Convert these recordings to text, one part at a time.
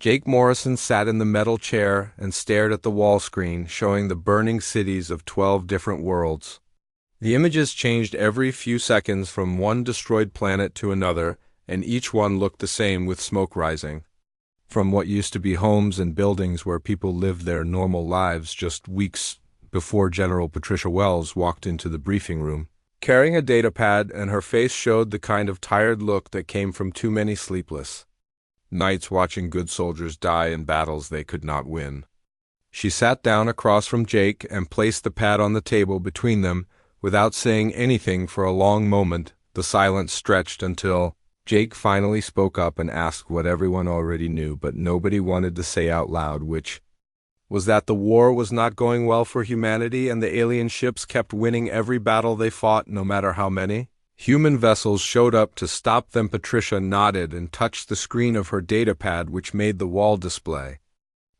Jake Morrison sat in the metal chair and stared at the wall screen showing the burning cities of 12 different worlds. The images changed every few seconds from one destroyed planet to another, and each one looked the same with smoke rising from what used to be homes and buildings where people lived their normal lives just weeks before General Patricia Wells walked into the briefing room, carrying a datapad, and her face showed the kind of tired look that came from too many sleepless nights watching good soldiers die in battles they could not win. She sat down across from Jake and placed the pad on the table between them. Without saying anything for a long moment, the silence stretched until Jake finally spoke up and asked what everyone already knew but nobody wanted to say out loud, which was that the war was not going well for humanity and the alien ships kept winning every battle they fought, no matter how many human vessels showed up to stop them. Patricia nodded and touched the screen of her datapad, which made the wall display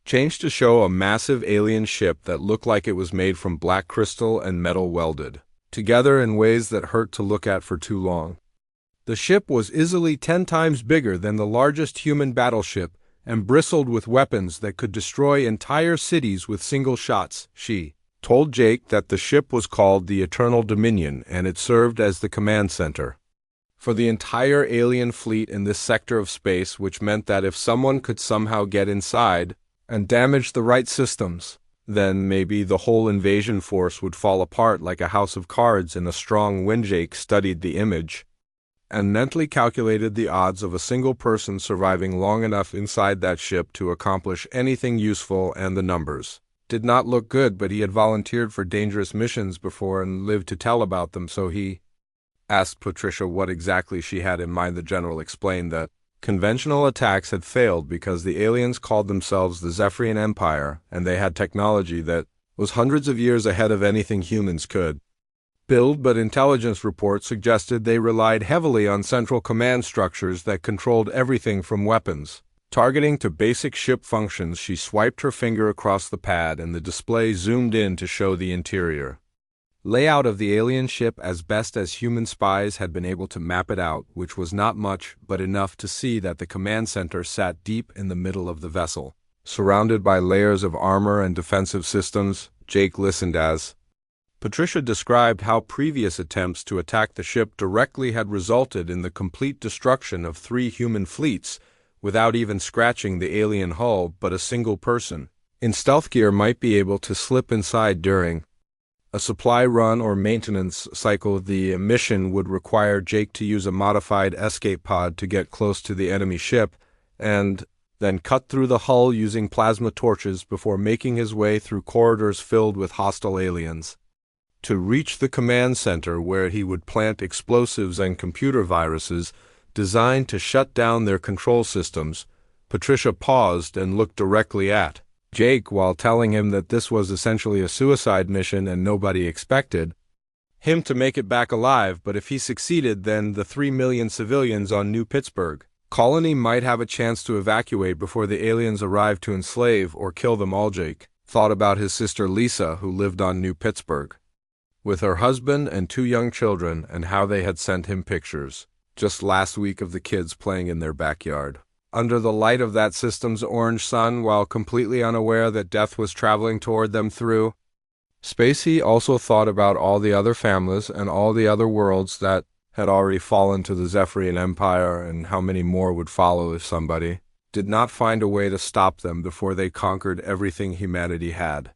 change to show a massive alien ship that looked like it was made from black crystal and metal welded together in ways that hurt to look at for too long. The ship was easily 10 times bigger than the largest human battleship and bristled with weapons that could destroy entire cities with single shots. She told Jake that the ship was called the Eternal Dominion and it served as the command center for the entire alien fleet in this sector of space, which meant that if someone could somehow get inside and damage the right systems, then maybe the whole invasion force would fall apart like a house of cards in a strong wind. Jake studied the image and mentally calculated the odds of a single person surviving long enough inside that ship to accomplish anything useful, and the numbers did not look good, but he had volunteered for dangerous missions before and lived to tell about them, so he asked Patricia what exactly she had in mind. The general explained that conventional attacks had failed because the aliens called themselves the Zephyrian Empire, and they had technology that was hundreds of years ahead of anything humans could build, but intelligence reports suggested they relied heavily on central command structures that controlled everything from weapons targeting to basic ship functions. She swiped her finger across the pad and the display zoomed in to show the interior layout of the alien ship as best as human spies had been able to map it out, which was not much, but enough to see that the command center sat deep in the middle of the vessel, surrounded by layers of armor and defensive systems. Jake listened as Patricia described how previous attempts to attack the ship directly had resulted in the complete destruction of 3 human fleets without even scratching the alien hull, but a single person in stealth gear might be able to slip inside during a supply run or maintenance cycle. The mission would require Jake to use a modified escape pod to get close to the enemy ship and then cut through the hull using plasma torches before making his way through corridors filled with hostile aliens to reach the command center, where he would plant explosives and computer viruses designed to shut down their control systems. Patricia paused and looked directly at Jake while telling him that this was essentially a suicide mission and nobody expected him to make it back alive, but if he succeeded, then the 3 million civilians on New Pittsburgh colony might have a chance to evacuate before the aliens arrived to enslave or kill them all. Jake thought about his sister Lisa, who lived on New Pittsburgh with her husband and 2 young children, and how they had sent him pictures just last week of the kids playing in their backyard under the light of that system's orange sun, while completely unaware that death was traveling toward them through space. He also thought about all the other families and all the other worlds that had already fallen to the Zephyrian Empire, and how many more would follow if somebody did not find a way to stop them before they conquered everything humanity had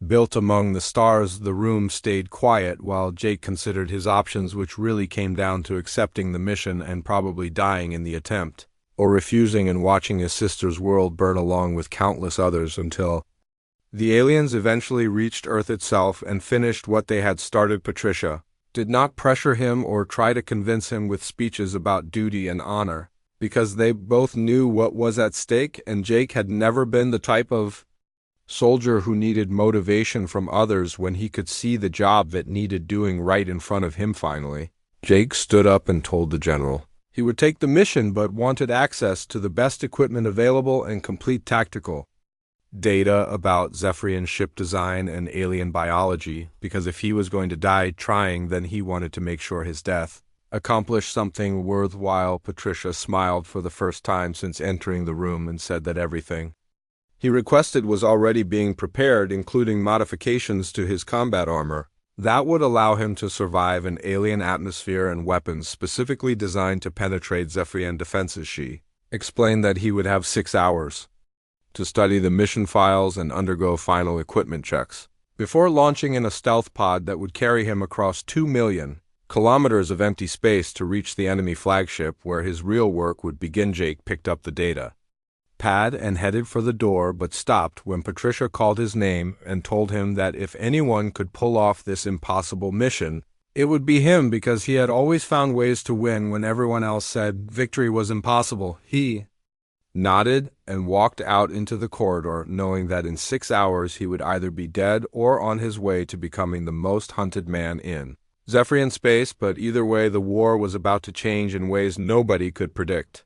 built among the stars. The room stayed quiet while Jake considered his options, which really came down to accepting the mission and probably dying in the attempt, or refusing and watching his sister's world burn along with countless others until the aliens eventually reached Earth itself and finished what they had started. Patricia did not pressure him or try to convince him with speeches about duty and honor, because they both knew what was at stake, and Jake had never been the type of soldier who needed motivation from others when he could see the job that needed doing right in front of him. Finally, Jake stood up and told the general he would take the mission, but wanted access to the best equipment available and complete tactical data about Zephyrian ship design and alien biology, because if he was going to die trying, then he wanted to make sure his death accomplish something worthwhile. Patricia smiled for the first time since entering the room and said that everything he requested was already being prepared, including modifications to his combat armor that would allow him to survive an alien atmosphere and weapons specifically designed to penetrate Zephyrian defenses. She explained that he would have 6 hours to study the mission files and undergo final equipment checks before launching in a stealth pod that would carry him across 2 million kilometers of empty space to reach the enemy flagship, where his real work would begin. Jake picked up the data pad and headed for the door, but stopped when Patricia called his name and told him that if anyone could pull off this impossible mission, it would be him, because he had always found ways to win when everyone else said victory was impossible. He nodded and walked out into the corridor, knowing that in 6 hours he would either be dead or on his way to becoming the most hunted man in Zephyrian space. But either way, the war was about to change in ways nobody could predict.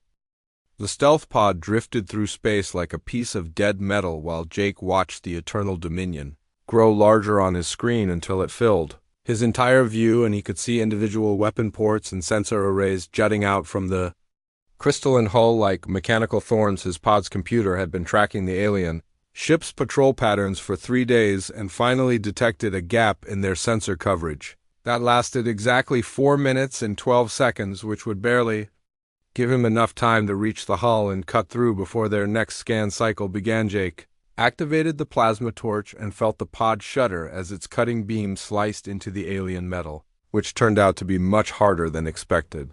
The stealth pod drifted through space like a piece of dead metal while Jake watched the Eternal Dominion grow larger on his screen until it filled his entire view, and he could see individual weapon ports and sensor arrays jutting out from the crystalline hull like mechanical thorns. His pod's computer had been tracking the alien ship's patrol patterns for 3 days and finally detected a gap in their sensor coverage that lasted exactly 4 minutes and 12 seconds, which would barely give him enough time to reach the hull and cut through before their next scan cycle began. Jake activated the plasma torch and felt the pod shudder as its cutting beam sliced into the alien metal, which turned out to be much harder than expected,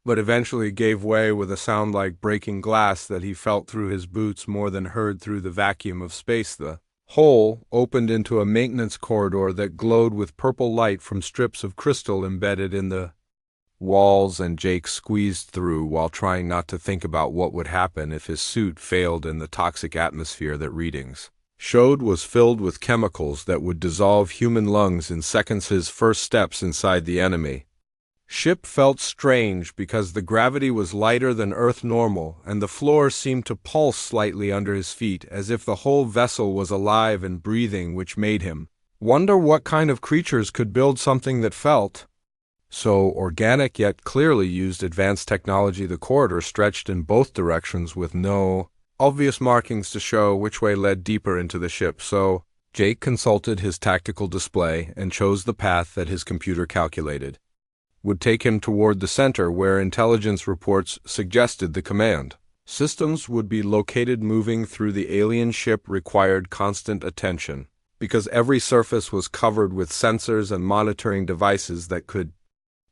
but eventually gave way with a sound like breaking glass that he felt through his boots more than heard through the vacuum of space. The hole opened into a maintenance corridor that glowed with purple light from strips of crystal embedded in the walls, and Jake squeezed through while trying not to think about what would happen if his suit failed in the toxic atmosphere that readings showed was filled with chemicals that would dissolve human lungs in seconds. His first steps inside the enemy ship felt strange because the gravity was lighter than Earth normal, and the floor seemed to pulse slightly under his feet as if the whole vessel was alive and breathing, which made him wonder what kind of creatures could build something that felt so organic yet clearly used advanced technology. The corridor stretched in both directions with no obvious markings to show which way led deeper into the ship, so Jake consulted his tactical display and chose the path that his computer calculated would take him toward the center, where intelligence reports suggested the command systems would be located. Moving through the alien ship required constant attention, because every surface was covered with sensors and monitoring devices that could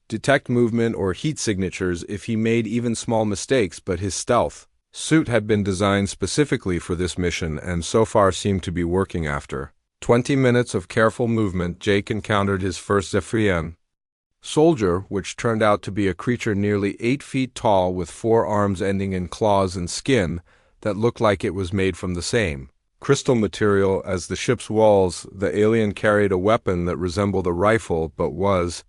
detect movement or heat signatures if he made even small mistakes. But his stealth suit had been designed specifically for this mission and so far seemed to be working. After 20 minutes of careful movement, Jake encountered his first Zephyrian soldier, which turned out to be a creature nearly 8 feet tall with 4 arms ending in claws and skin that looked like it was made from the same crystal material as the ship's walls. The alien carried a weapon that resembled a rifle but was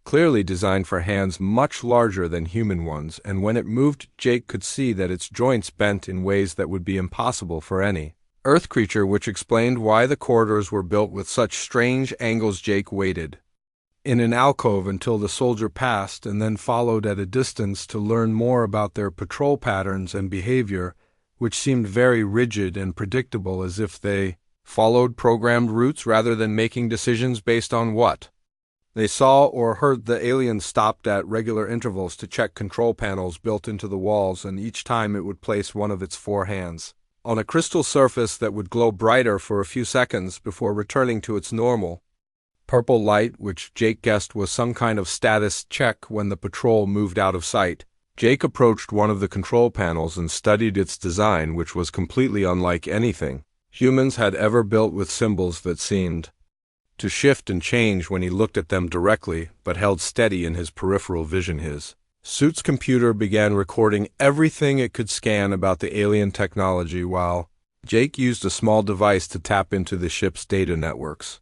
clearly designed for hands much larger than human ones, and when it moved, Jake could see that its joints bent in ways that would be impossible for any Earth creature, which explained why the corridors were built with such strange angles. Jake waited in an alcove until the soldier passed, and then followed at a distance to learn more about their patrol patterns and behavior, which seemed very rigid and predictable, as if they followed programmed routes rather than making decisions based on what they saw or heard. The alien stopped at regular intervals to check control panels built into the walls, and each time it would place one of its 4 hands on a crystal surface that would glow brighter for a few seconds before returning to its normal purple light, which Jake guessed was some kind of status check when the patrol moved out of sight. Jake approached one of the control panels and studied its design, which was completely unlike anything humans had ever built, with symbols that seemed to shift and change when he looked at them directly, but held steady in his peripheral vision. His suit's computer began recording everything it could scan about the alien technology, while Jake used a small device to tap into the ship's data networks,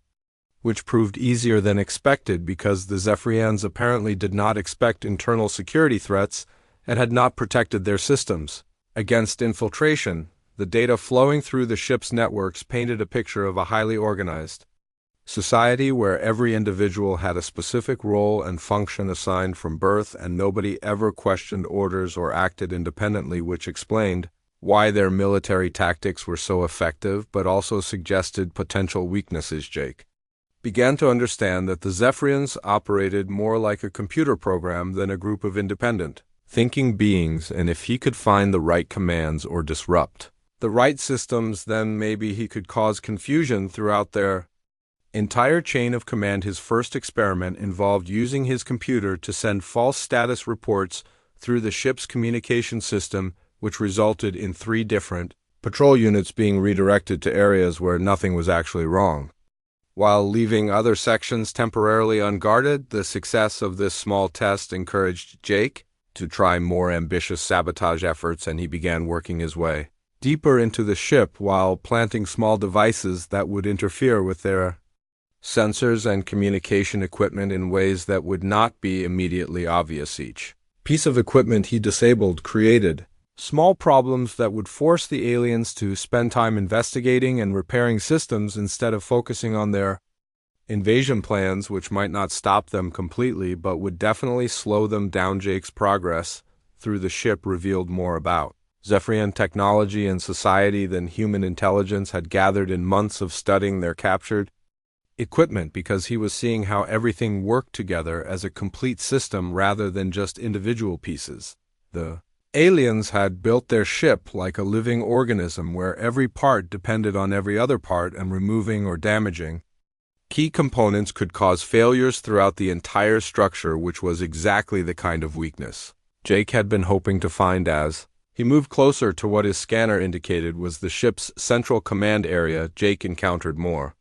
which proved easier than expected because the Zephyrians apparently did not expect internal security threats and had not protected their systems against infiltration. The data flowing through the ship's networks painted a picture of a highly organized Society where every individual had a specific role and function assigned from birth and nobody ever questioned orders or acted independently, which explained why their military tactics were so effective but also suggested potential weaknesses. Jake began to understand that the Zephyrians operated more like a computer program than a group of independent, thinking beings, and if he could find the right commands or disrupt the right systems, then maybe he could cause confusion throughout their entire chain of command. His first experiment involved using his computer to send false status reports through the ship's communication system, which resulted in 3 different patrol units being redirected to areas where nothing was actually wrong, while leaving other sections temporarily unguarded. The success of this small test encouraged Jake to try more ambitious sabotage efforts, and he began working his way deeper into the ship while planting small devices that would interfere with their sensors and communication equipment in ways that would not be immediately obvious. Each piece of equipment he disabled created small problems that would force the aliens to spend time investigating and repairing systems instead of focusing on their invasion plans, which might not stop them completely but would definitely slow them down. Jake's progress through the ship revealed more about Zephyrian technology and society than human intelligence had gathered in months of studying their captured equipment, because he was seeing how everything worked together as a complete system rather than just individual pieces. The aliens had built their ship like a living organism where every part depended on every other part, and removing or damaging key components could cause failures throughout the entire structure, which was exactly the kind of weakness Jake had been hoping to find. As he moved closer to what his scanner indicated was the ship's central command area, Jake encountered more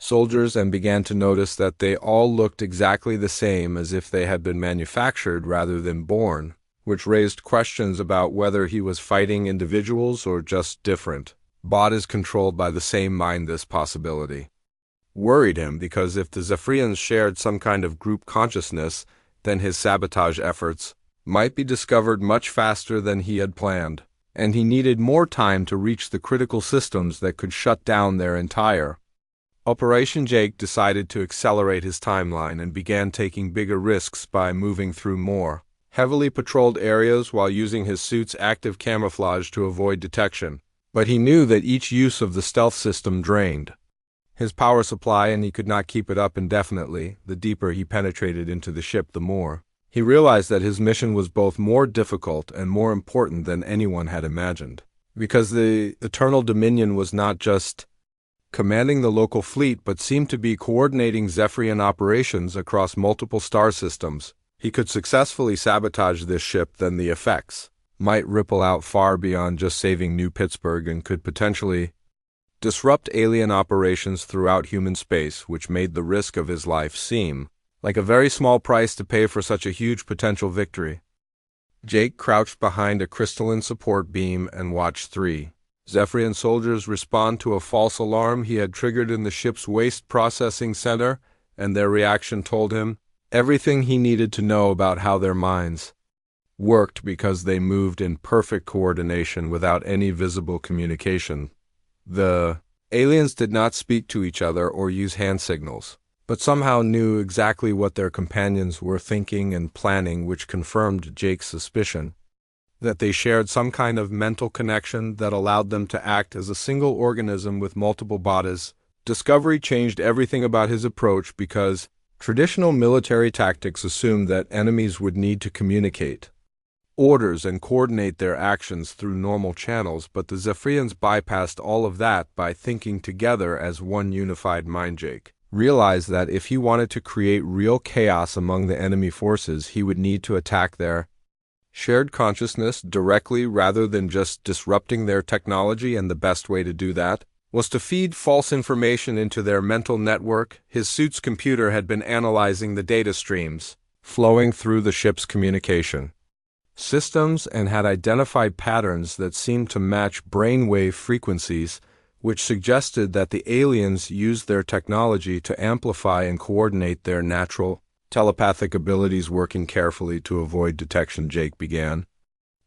soldiers and began to notice that they all looked exactly the same, as if they had been manufactured rather than born, which raised questions about whether he was fighting individuals or just different bodies controlled by the same mind. This possibility worried him, because if the Zephyrians shared some kind of group consciousness, then his sabotage efforts might be discovered much faster than he had planned, and he needed more time to reach the critical systems that could shut down their entire operation. Jake decided to accelerate his timeline and began taking bigger risks by moving through more heavily patrolled areas while using his suit's active camouflage to avoid detection. But he knew that each use of the stealth system drained his power supply, and he could not keep it up indefinitely. The deeper he penetrated into the ship, the more he realized that his mission was both more difficult and more important than anyone had imagined, because the Eternal Dominion was not just commanding the local fleet but seemed to be coordinating Zephyrian operations across multiple star systems. He could successfully sabotage this ship, then the effects might ripple out far beyond just saving New Pittsburgh and could potentially disrupt alien operations throughout human space, which made the risk of his life seem like a very small price to pay for such a huge potential victory. Jake crouched behind a crystalline support beam and watched 3 Zephyrian soldiers respond to a false alarm he had triggered in the ship's waste processing center, and their reaction told him everything he needed to know about how their minds worked, because they moved in perfect coordination without any visible communication. The aliens did not speak to each other or use hand signals, but somehow knew exactly what their companions were thinking and planning, which confirmed Jake's suspicion that they shared some kind of mental connection that allowed them to act as a single organism with multiple bodies. Discovery changed everything about his approach, because traditional military tactics assumed that enemies would need to communicate orders and coordinate their actions through normal channels, but the Zephyrians bypassed all of that by thinking together as one unified mind. Jake realized that if he wanted to create real chaos among the enemy forces, he would need to attack their shared consciousness directly rather than just disrupting their technology, and the best way to do that was to feed false information into their mental network. His suit's computer had been analyzing the data streams flowing through the ship's communication systems and had identified patterns that seemed to match brainwave frequencies, which suggested that the aliens used their technology to amplify and coordinate their natural telepathic abilities. Working carefully to avoid detection, Jake began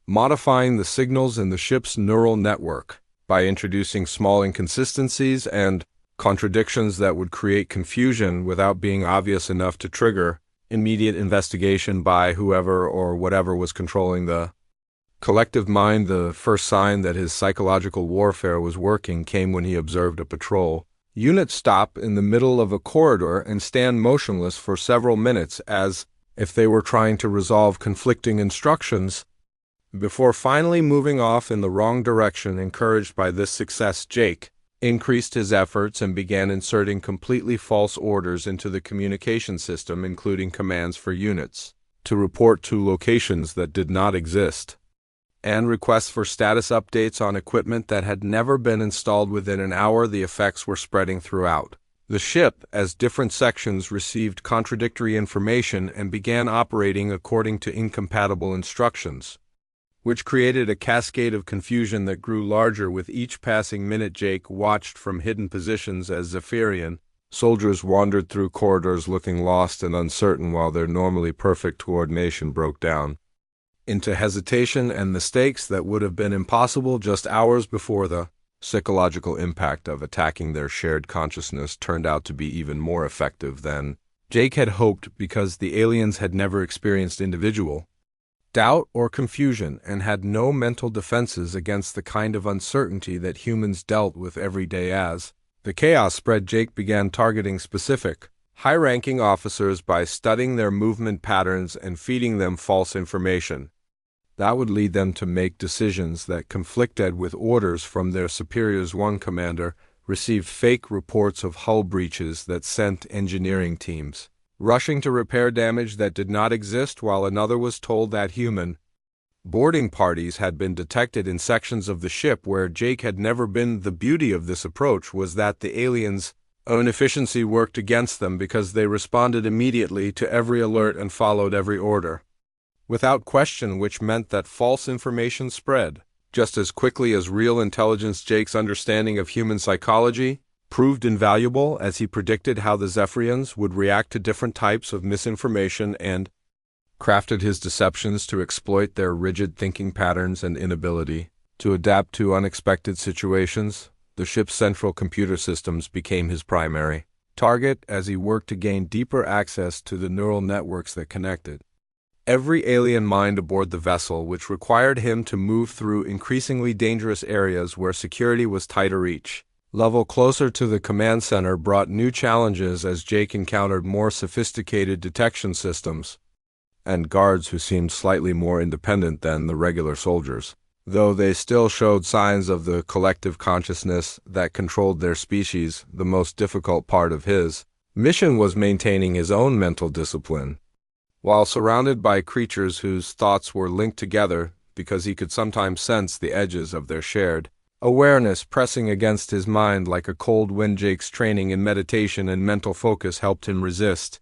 modifying the signals in the ship's neural network by introducing small inconsistencies and contradictions that would create confusion without being obvious enough to trigger immediate investigation by whoever or whatever was controlling the collective mind. The first sign that his psychological warfare was working came when he observed a patrol unit stop in the middle of a corridor and stand motionless for several minutes as if they were trying to resolve conflicting instructions. Before finally moving off in the wrong direction, encouraged by this success, Jake increased his efforts and began inserting completely false orders into the communication system, including commands for units to report to locations that did not exist, and requests for status updates on equipment that had never been installed. Within an hour, the effects were spreading throughout the ship as different sections received contradictory information and began operating according to incompatible instructions, which created a cascade of confusion that grew larger with each passing minute. Jake watched from hidden positions as Zephyrian soldiers wandered through corridors looking lost and uncertain, while their normally perfect coordination broke down into hesitation and mistakes that would have been impossible just hours before. The psychological impact of attacking their shared consciousness turned out to be even more effective than Jake had hoped, because the aliens had never experienced individual doubt or confusion and had no mental defenses against the kind of uncertainty that humans dealt with every day. As the chaos spread, Jake began targeting specific, high-ranking officers by studying their movement patterns and feeding them false information that would lead them to make decisions that conflicted with orders from their superiors. One commander received fake reports of hull breaches that sent engineering teams rushing to repair damage that did not exist, while another was told that human boarding parties had been detected in sections of the ship where Jake had never been. The beauty of this approach was that the aliens' own efficiency worked against them, because they responded immediately to every alert and followed every order without question, which meant that false information spread just as quickly as real intelligence. Jake's understanding of human psychology proved invaluable, as he predicted how the Zephyrians would react to different types of misinformation and crafted his deceptions to exploit their rigid thinking patterns and inability to adapt to unexpected situations. The ship's central computer systems became his primary target as he worked to gain deeper access to the neural networks that connected every alien mind aboard the vessel, which required him to move through increasingly dangerous areas where security was tighter. Each level closer to the command center brought new challenges, as Jake encountered more sophisticated detection systems and guards who seemed slightly more independent than the regular soldiers, though they still showed signs of the collective consciousness that controlled their species. The most difficult part of his mission was maintaining his own mental discipline while surrounded by creatures whose thoughts were linked together, because he could sometimes sense the edges of their shared awareness pressing against his mind like a cold wind. Jake's training in meditation and mental focus helped him resist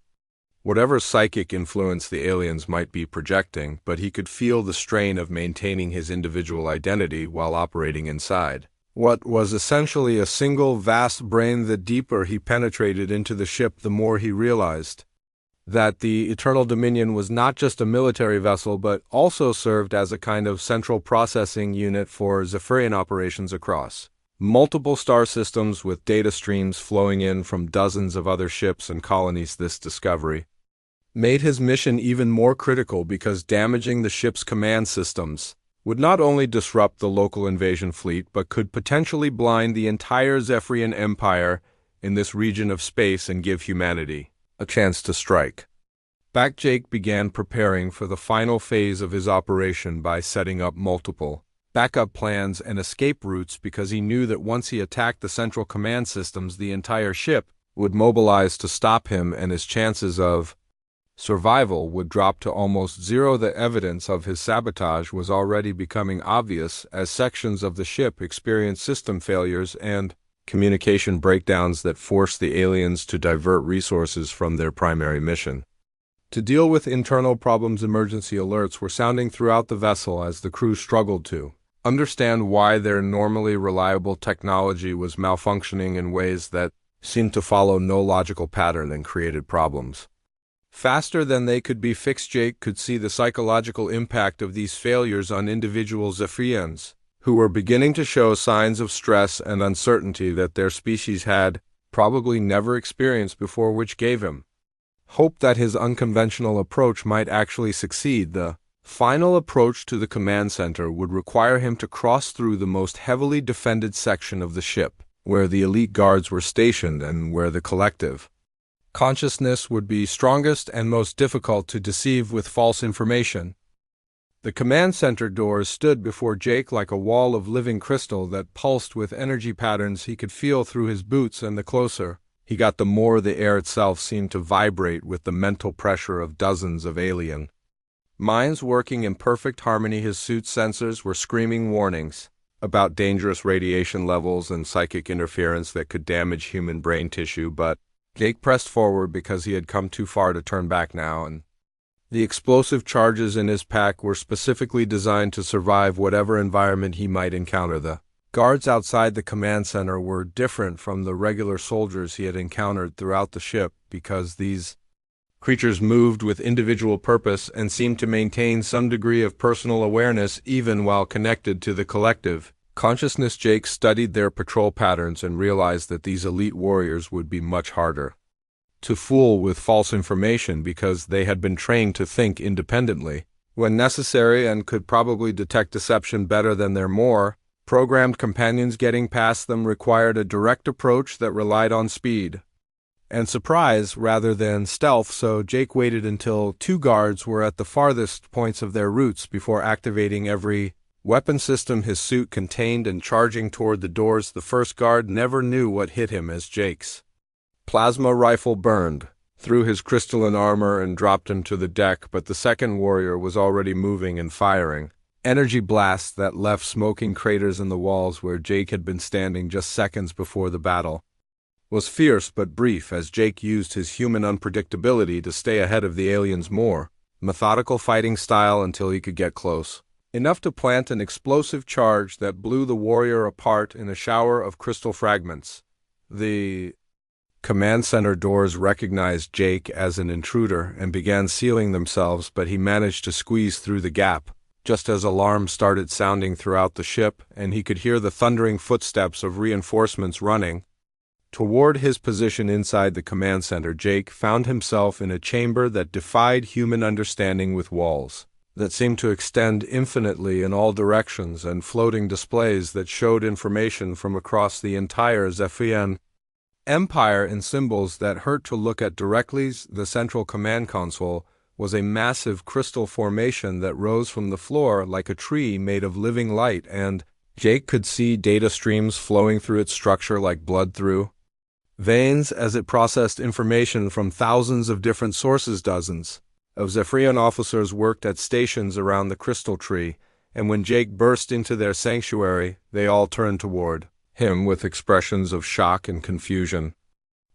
whatever psychic influence the aliens might be projecting, but he could feel the strain of maintaining his individual identity while operating inside what was essentially a single vast brain. The deeper he penetrated into the ship, the more he realized that the Eternal Dominion was not just a military vessel, but also served as a kind of central processing unit for Zephyrian operations across multiple star systems, with data streams flowing in from dozens of other ships and colonies. This discovery made his mission even more critical, because damaging the ship's command systems would not only disrupt the local invasion fleet, but could potentially blind the entire Zephyrian Empire in this region of space and give humanity a chance to strike back. Jake began preparing for the final phase of his operation by setting up multiple backup plans and escape routes, because he knew that once he attacked the central command systems, the entire ship would mobilize to stop him and his chances of survival would drop to almost zero. The evidence of his sabotage was already becoming obvious, as sections of the ship experienced system failures and communication breakdowns that forced the aliens to divert resources from their primary mission. To deal with internal problems, emergency alerts were sounding throughout the vessel as the crew struggled to understand why their normally reliable technology was malfunctioning in ways that seemed to follow no logical pattern and created problems faster than they could be fixed. Jake could see the psychological impact of these failures on individual Zephyrians, who were beginning to show signs of stress and uncertainty that their species had probably never experienced before, which gave him hope that his unconventional approach might actually succeed. The final approach to the command center would require him to cross through the most heavily defended section of the ship, where the elite guards were stationed and where the collective consciousness would be strongest and most difficult to deceive with false information. The command center doors stood before Jake like a wall of living crystal that pulsed with energy patterns he could feel through his boots, and the closer he got, the more the air itself seemed to vibrate with the mental pressure of dozens of alien minds working in perfect harmony. His suit's sensors were screaming warnings about dangerous radiation levels and psychic interference that could damage human brain tissue, but Jake pressed forward because he had come too far to turn back now, and the explosive charges in his pack were specifically designed to survive whatever environment he might encounter. The guards outside the command center were different from the regular soldiers he had encountered throughout the ship because these creatures moved with individual purpose and seemed to maintain some degree of personal awareness even while connected to the collective consciousness. Jake studied their patrol patterns and realized that these elite warriors would be much harder to fool with false information because they had been trained to think independently when necessary and could probably detect deception better than their more programmed companions. Getting past them required a direct approach that relied on speed and surprise rather than stealth, so Jake waited until two guards were at the farthest points of their routes before activating every weapon system his suit contained and charging toward the doors. The first guard never knew what hit him as Jake's plasma rifle burned through his crystalline armor and dropped him to the deck, but the second warrior was already moving and firing energy blasts that left smoking craters in the walls where Jake had been standing just seconds before. The battle was fierce but brief as Jake used his human unpredictability to stay ahead of the aliens' more methodical fighting style until he could get close enough to plant an explosive charge that blew the warrior apart in a shower of crystal fragments. The command center doors recognized Jake as an intruder and began sealing themselves, but he managed to squeeze through the gap just as alarms started sounding throughout the ship, and he could hear the thundering footsteps of reinforcements running toward his position inside the command center. Jake found himself in a chamber that defied human understanding, with walls that seemed to extend infinitely in all directions and floating displays that showed information from across the entire Zephian empire in symbols that hurt to look at directly. The central command console was a massive crystal formation that rose from the floor like a tree made of living light, and Jake could see data streams flowing through its structure like blood through veins as it processed information from thousands of different sources. Dozens of Zephyrian officers worked at stations around the crystal tree, and when Jake burst into their sanctuary, they all turned toward him with expressions of shock and confusion,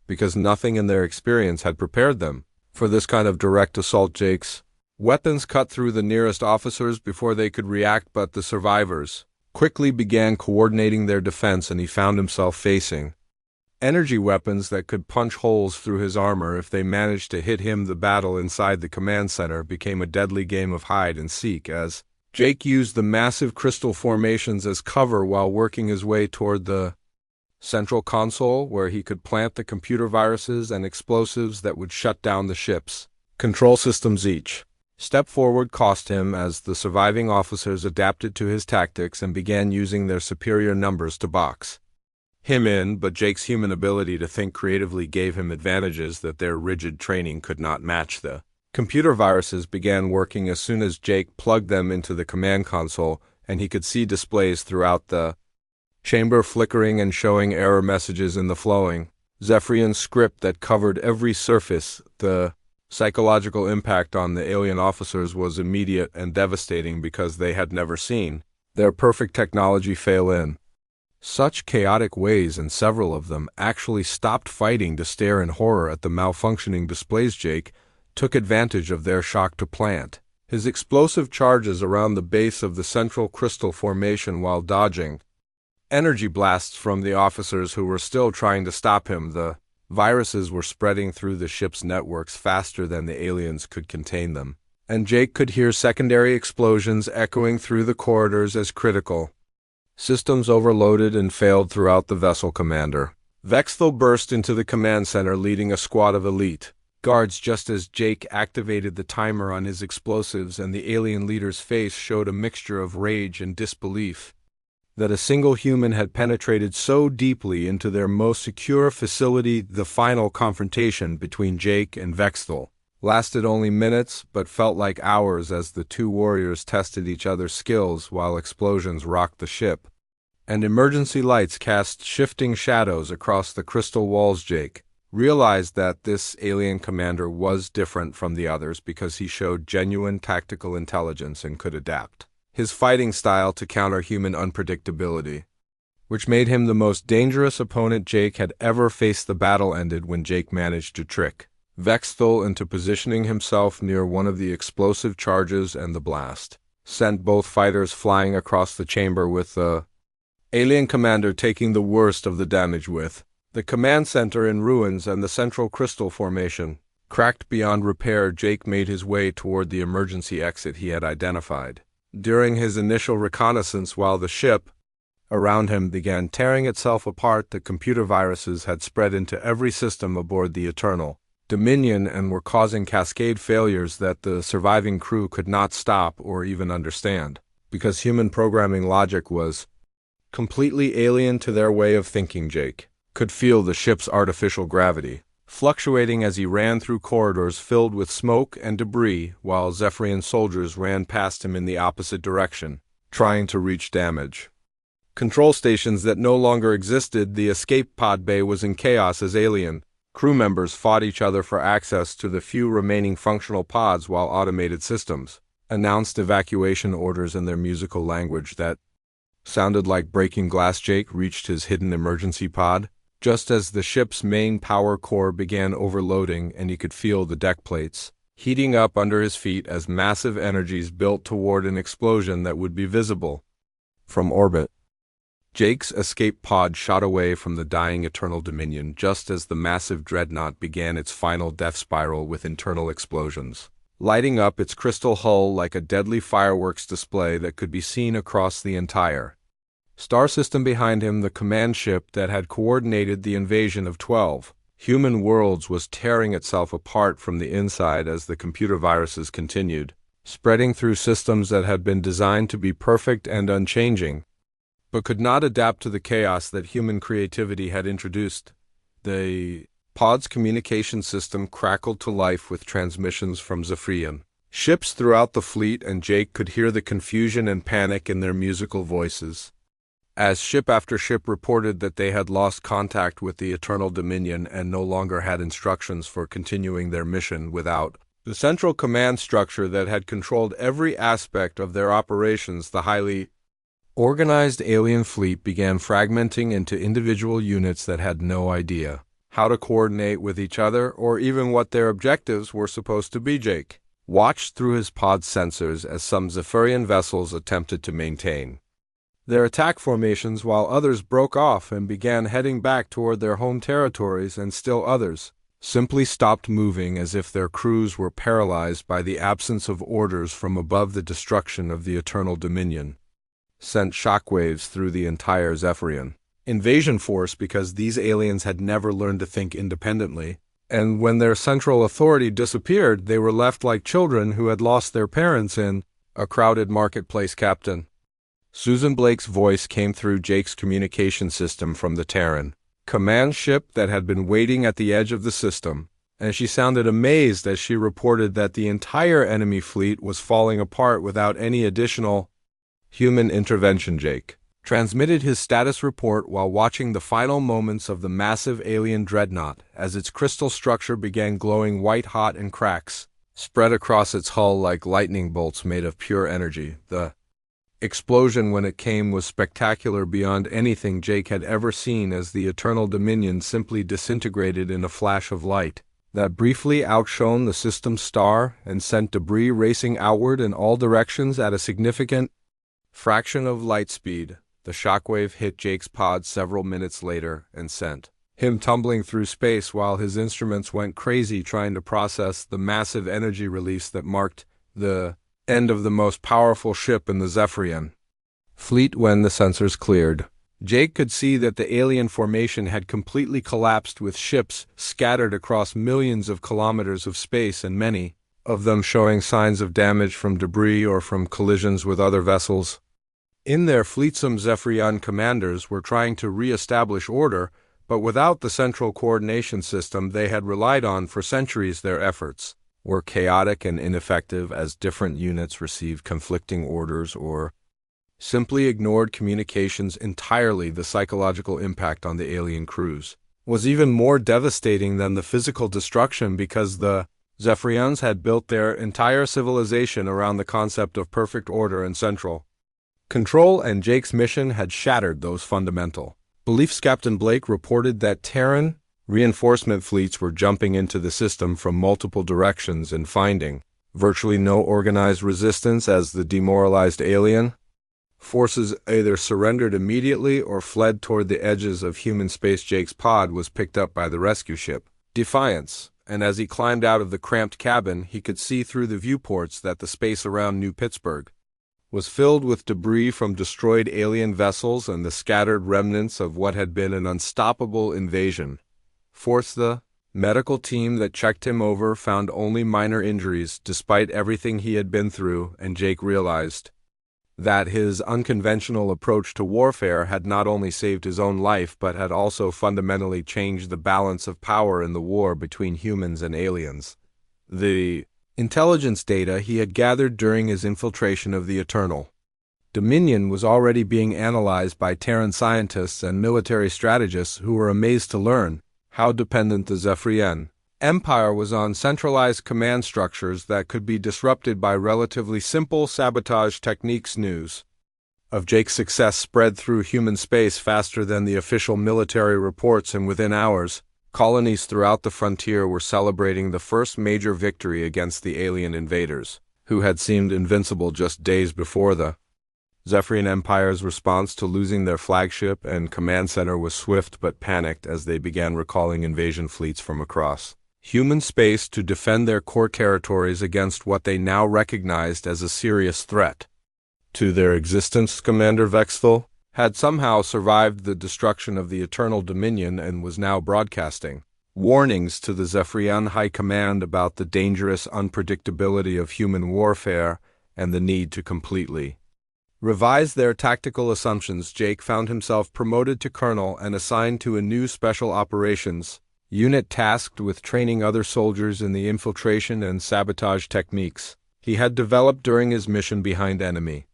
because nothing in their experience had prepared them for this kind of direct assault. Jake's weapons cut through the nearest officers before they could react, but the survivors quickly began coordinating their defense, and he found himself facing energy weapons that could punch holes through his armor if they managed to hit him. The battle inside the command center became a deadly game of hide and seek as Jake used the massive crystal formations as cover while working his way toward the central console, where he could plant the computer viruses and explosives that would shut down the ship's control systems. Each step forward cost him, as the surviving officers adapted to his tactics and began using their superior numbers to box him in, but Jake's human ability to think creatively gave him advantages that their rigid training could not match. The computer viruses began working as soon as Jake plugged them into the command console, and he could see displays throughout the chamber flickering and showing error messages in the flowing Zephyrian script that covered every surface. The psychological impact on the alien officers was immediate and devastating because they had never seen their perfect technology fail in such chaotic ways, and several of them actually stopped fighting to stare in horror at the malfunctioning displays. Jake took advantage of their shock to plant his explosive charges around the base of the central crystal formation while dodging energy blasts from the officers who were still trying to stop him. The viruses were spreading through the ship's networks faster than the aliens could contain them, and Jake could hear secondary explosions echoing through the corridors as critical systems overloaded and failed throughout the vessel. Commander, Vexthel burst into the command center leading a squad of elite guards just as Jake activated the timer on his explosives, and the alien leader's face showed a mixture of rage and disbelief that a single human had penetrated so deeply into their most secure facility. The final confrontation between Jake and Vexthel lasted only minutes but felt like hours as the two warriors tested each other's skills while explosions rocked the ship and emergency lights cast shifting shadows across the crystal walls. Jake realized that this alien commander was different from the others because he showed genuine tactical intelligence and could adapt his fighting style to counter human unpredictability, which made him the most dangerous opponent Jake had ever faced. The battle ended when Jake managed to trick Vexthel into positioning himself near one of the explosive charges, and the blast sent both fighters flying across the chamber, with the alien commander taking the worst of the damage. With the command center in ruins and the central crystal formation cracked beyond repair, Jake made his way toward the emergency exit he had identified during his initial reconnaissance. While the ship around him began tearing itself apart, the computer viruses had spread into every system aboard the Eternal Dominion and were causing cascade failures that the surviving crew could not stop or even understand, because human programming logic was completely alien to their way of thinking. Jake could feel the ship's artificial gravity fluctuating as he ran through corridors filled with smoke and debris, while Zephyrian soldiers ran past him in the opposite direction, trying to reach damage control stations that no longer existed. The escape pod bay was in chaos as alien crew members fought each other for access to the few remaining functional pods, while automated systems announced evacuation orders in their musical language that sounded like breaking glass. Jake reached his hidden emergency pod just as the ship's main power core began overloading, and he could feel the deck plates heating up under his feet as massive energies built toward an explosion that would be visible from orbit. Jake's escape pod shot away from the dying Eternal Dominion just as the massive dreadnought began its final death spiral, with internal explosions lighting up its crystal hull like a deadly fireworks display that could be seen across the entire star system. Behind him, the command ship that had coordinated the invasion of 12 human worlds was tearing itself apart from the inside as the computer viruses continued spreading through systems that had been designed to be perfect and unchanging, but could not adapt to the chaos that human creativity had introduced. The pod's communication system crackled to life with transmissions from Zephyrian ships throughout the fleet, and Jake could hear the confusion and panic in their musical voices as ship after ship reported that they had lost contact with the Eternal Dominion and no longer had instructions for continuing their mission. Without the central command structure that had controlled every aspect of their operations, the highly organized alien fleet began fragmenting into individual units that had no idea how to coordinate with each other or even what their objectives were supposed to be. Jake watched through his pod sensors as some Zephyrian vessels attempted to maintain their attack formations, while others broke off and began heading back toward their home territories, and still others simply stopped moving as if their crews were paralyzed by the absence of orders from above. The destruction of the Eternal Dominion sent shockwaves through the entire Zephyrian invasion force, because these aliens had never learned to think independently, and when their central authority disappeared, they were left like children who had lost their parents in a crowded marketplace. Captain Susan Blake's voice came through Jake's communication system from the Terran command ship that had been waiting at the edge of the system, and she sounded amazed as she reported that the entire enemy fleet was falling apart without any additional human intervention. Jake transmitted his status report while watching the final moments of the massive alien dreadnought as its crystal structure began glowing white hot and cracks spread across its hull like lightning bolts made of pure energy. The explosion, when it came, was spectacular beyond anything Jake had ever seen, as the Eternal Dominion simply disintegrated in a flash of light that briefly outshone the system's star and sent debris racing outward in all directions at a significant fraction of light speed. The shockwave hit Jake's pod several minutes later and sent him tumbling through space, while his instruments went crazy trying to process the massive energy release that marked the end of the most powerful ship in the Zephyrian fleet. When the sensors cleared, Jake could see that the alien formation had completely collapsed, with ships scattered across millions of kilometers of space, and many of them showing signs of damage from debris or from collisions with other vessels. In their fleet, some Zephyrian commanders were trying to re-establish order, but without the central coordination system they had relied on for centuries. Their efforts were chaotic and ineffective, as different units received conflicting orders or simply ignored communications entirely. The psychological impact on the alien crews was even more devastating than the physical destruction, because the Zephyrians had built their entire civilization around the concept of perfect order and central control, and Jake's mission had shattered those fundamental beliefs. Captain Blake reported that Terran reinforcement fleets were jumping into the system from multiple directions and finding virtually no organized resistance, as the demoralized alien forces either surrendered immediately or fled toward the edges of human space. Jake's pod was picked up by the rescue ship Defiance, and as he climbed out of the cramped cabin, he could see through the viewports that the space around New Pittsburgh was filled with debris from destroyed alien vessels and the scattered remnants of what had been an unstoppable invasion. Fourth, the medical team that checked him over found only minor injuries despite everything he had been through, and Jake realized that his unconventional approach to warfare had not only saved his own life but had also fundamentally changed the balance of power in the war between humans and aliens. The intelligence data he had gathered during his infiltration of the Eternal Dominion was already being analyzed by Terran scientists and military strategists, who were amazed to learn how dependent the Zephyrian Empire was on centralized command structures that could be disrupted by relatively simple sabotage techniques. News of Jake's success spread through human space faster than the official military reports, and within hours, colonies throughout the frontier were celebrating the first major victory against the alien invaders, who had seemed invincible just days before. The Zephyrian Empire's response to losing their flagship and command center was swift but panicked, as they began recalling invasion fleets from across human space to defend their core territories against what they now recognized as a serious threat to their existence. Commander Vexthal had somehow survived the destruction of the Eternal Dominion and was now broadcasting warnings to the Zephyrian High Command about the dangerous unpredictability of human warfare and the need to completely revise their tactical assumptions. Jake found himself promoted to colonel and assigned to a new special operations unit tasked with training other soldiers in the infiltration and sabotage techniques he had developed during his mission behind enemy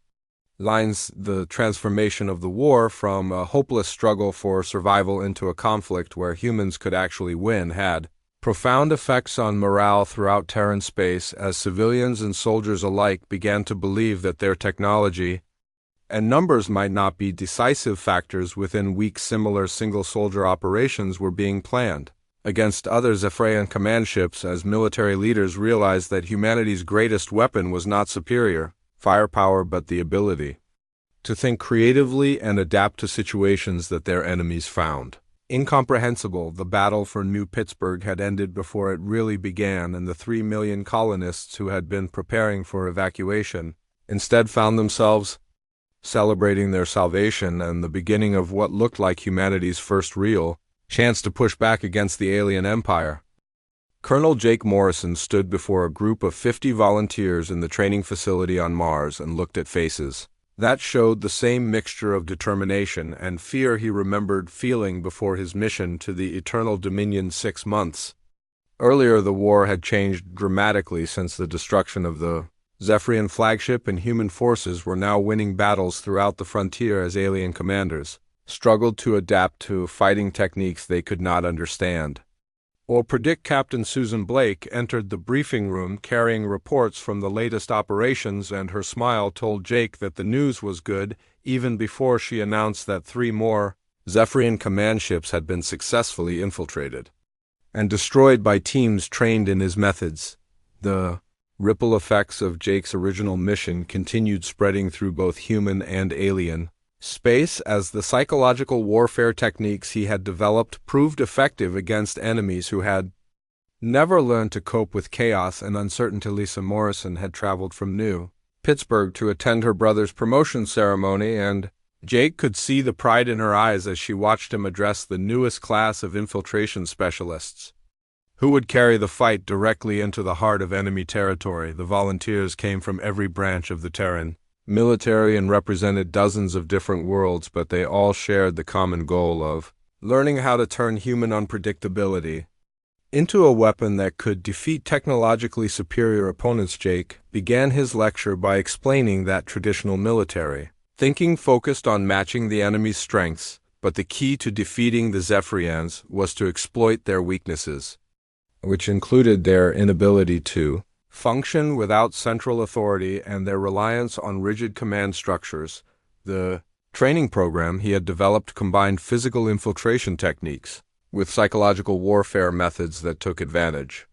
lines. The transformation of the war from a hopeless struggle for survival into a conflict where humans could actually win had profound effects on morale throughout Terran space, as civilians and soldiers alike began to believe that their technology and numbers might not be decisive factors. Within weeks, similar single-soldier operations were being planned against other Zephyrian command ships, as military leaders realized that humanity's greatest weapon was not superior firepower but the ability to think creatively and adapt to situations that their enemies found incomprehensible. The battle for New Pittsburgh had ended before it really began, and the 3 million colonists who had been preparing for evacuation instead found themselves celebrating their salvation and the beginning of what looked like humanity's first real chance to push back against the alien empire. Colonel Jake Morrison stood before a group of 50 volunteers in the training facility on Mars and looked at faces that showed the same mixture of determination and fear he remembered feeling before his mission to the Eternal Dominion 6 months earlier. The war had changed dramatically since the destruction of the Zephyrian flagship, and human forces were now winning battles throughout the frontier as alien commanders struggled to adapt to fighting techniques they could not understand or predict. Captain Susan Blake entered the briefing room carrying reports from the latest operations, and her smile told Jake that the news was good even before she announced that 3 more Zephyrian command ships had been successfully infiltrated and destroyed by teams trained in his methods. The ripple effects of Jake's original mission continued spreading through both human and alien space, as the psychological warfare techniques he had developed proved effective against enemies who had never learned to cope with chaos and uncertainty. Lisa Morrison had traveled from New Pittsburgh to attend her brother's promotion ceremony, and Jake could see the pride in her eyes as she watched him address the newest class of infiltration specialists, who would carry the fight directly into the heart of enemy territory. The volunteers came from every branch of the Terran military and represented dozens of different worlds, but they all shared the common goal of learning how to turn human unpredictability into a weapon that could defeat technologically superior opponents. Jake began his lecture by explaining that traditional military thinking focused on matching the enemy's strengths, but the key to defeating the Zephyrians was to exploit their weaknesses, which included their inability to function without central authority and their reliance on rigid command structures. The training program he had developed combined physical infiltration techniques with psychological warfare methods that took advantage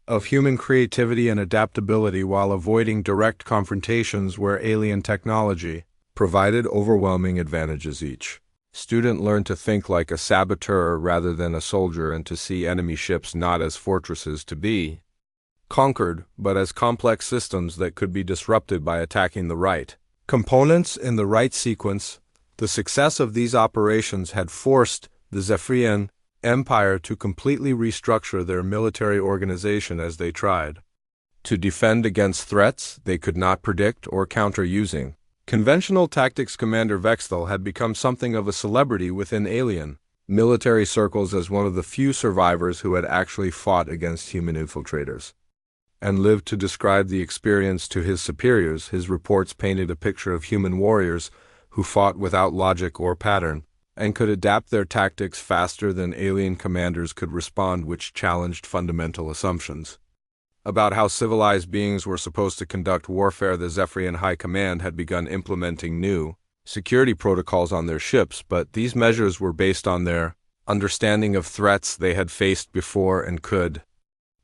of human creativity and adaptability while avoiding direct confrontations where alien technology provided overwhelming advantages. Each student learned to think like a saboteur rather than a soldier and to see enemy ships not as fortresses to be conquered, but as complex systems that could be disrupted by attacking the right components in the right sequence. The success of these operations had forced the Zephyrian Empire to completely restructure their military organization as they tried to defend against threats they could not predict or counter using conventional tactics. Commander Vexthal had become something of a celebrity within alien military circles as one of the few survivors who had actually fought against human infiltrators and lived to describe the experience to his superiors. His reports painted a picture of human warriors who fought without logic or pattern and could adapt their tactics faster than alien commanders could respond, which challenged fundamental assumptions about how civilized beings were supposed to conduct warfare. The Zephyrian High Command had begun implementing new security protocols on their ships, but these measures were based on their understanding of threats they had faced before and could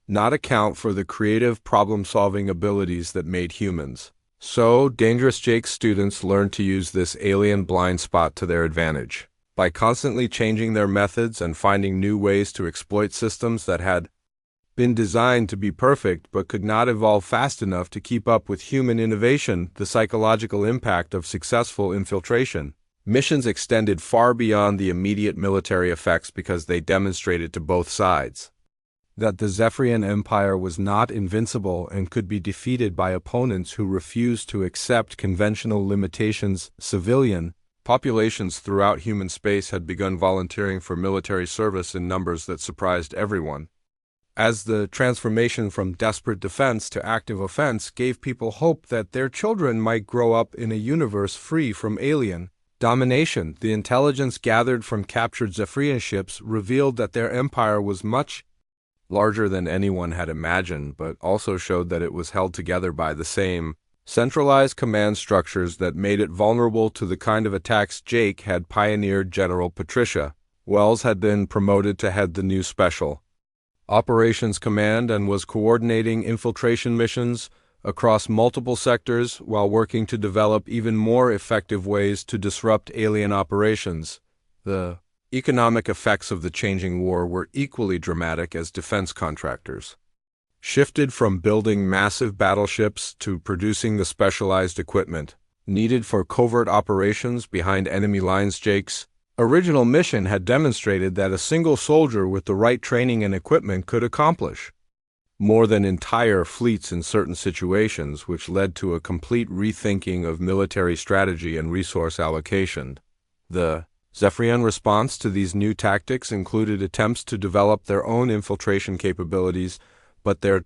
not account for the creative problem-solving abilities that made humans so dangerous. Jake's students learned to use this alien blind spot to their advantage by constantly changing their methods and finding new ways to exploit systems that had been designed to be perfect but could not evolve fast enough to keep up with human innovation. The psychological impact of successful infiltration missions extended far beyond the immediate military effects because they demonstrated to both sides that the Zephyrian Empire was not invincible and could be defeated by opponents who refused to accept conventional limitations. Civilian populations throughout human space had begun volunteering for military service in numbers that surprised everyone, as the transformation from desperate defense to active offense gave people hope that their children might grow up in a universe free from alien domination. The intelligence gathered from captured Zephyrian ships revealed that their empire was much larger than anyone had imagined, but also showed that it was held together by the same centralized command structures that made it vulnerable to the kind of attacks Jake had pioneered. General Patricia Wells had been promoted to head the new Special Operations Command and was coordinating infiltration missions across multiple sectors while working to develop even more effective ways to disrupt alien operations. The economic effects of the changing war were equally dramatic as defense contractors shifted from building massive battleships to producing the specialized equipment needed for covert operations behind enemy lines. Jake's original mission had demonstrated that a single soldier with the right training and equipment could accomplish more than entire fleets in certain situations, which led to a complete rethinking of military strategy and resource allocation. The Zephyrian response to these new tactics included attempts to develop their own infiltration capabilities, but their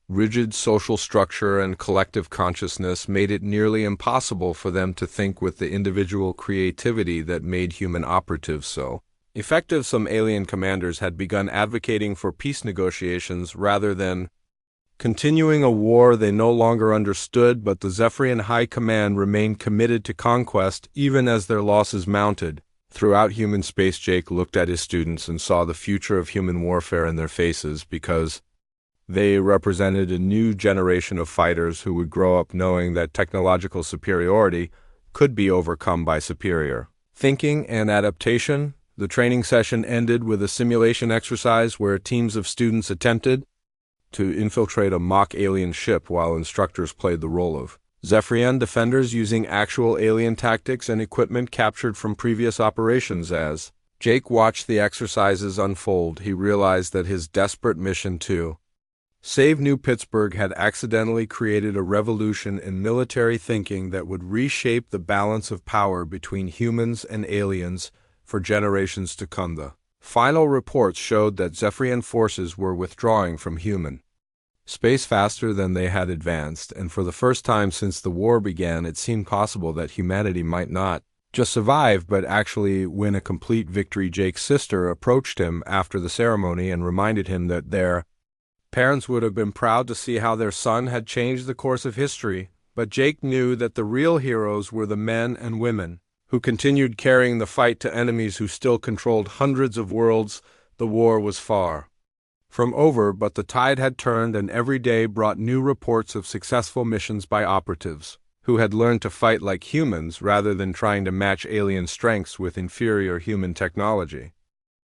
rigid social structure and collective consciousness made it nearly impossible for them to think with the individual creativity that made human operatives so effective. Some alien commanders had begun advocating for peace negotiations rather than continuing a war they no longer understood, but the Zephyrian High Command remained committed to conquest even as their losses mounted. Throughout human space, Jake looked at his students and saw the future of human warfare in their faces because they represented a new generation of fighters who would grow up knowing that technological superiority could be overcome by superior thinking and adaptation. The training session ended with a simulation exercise where teams of students attempted to infiltrate a mock alien ship while instructors played the role of Zephyrian defenders using actual alien tactics and equipment captured from previous operations. As Jake watched the exercises unfold, he realized that his desperate mission to save New Pittsburgh had accidentally created a revolution in military thinking that would reshape the balance of power between humans and aliens for generations to come. The final reports showed that Zephyrian forces were withdrawing from human space faster than they had advanced, and for the first time since the war began, it seemed possible that humanity might not just survive, but actually win a complete victory. Jake's sister approached him after the ceremony and reminded him that their parents would have been proud to see how their son had changed the course of history, but Jake knew that the real heroes were the men and women who continued carrying the fight to enemies who still controlled hundreds of worlds. The war was far from over, but the tide had turned, and every day brought new reports of successful missions by operatives who had learned to fight like humans rather than trying to match alien strengths with inferior human technology.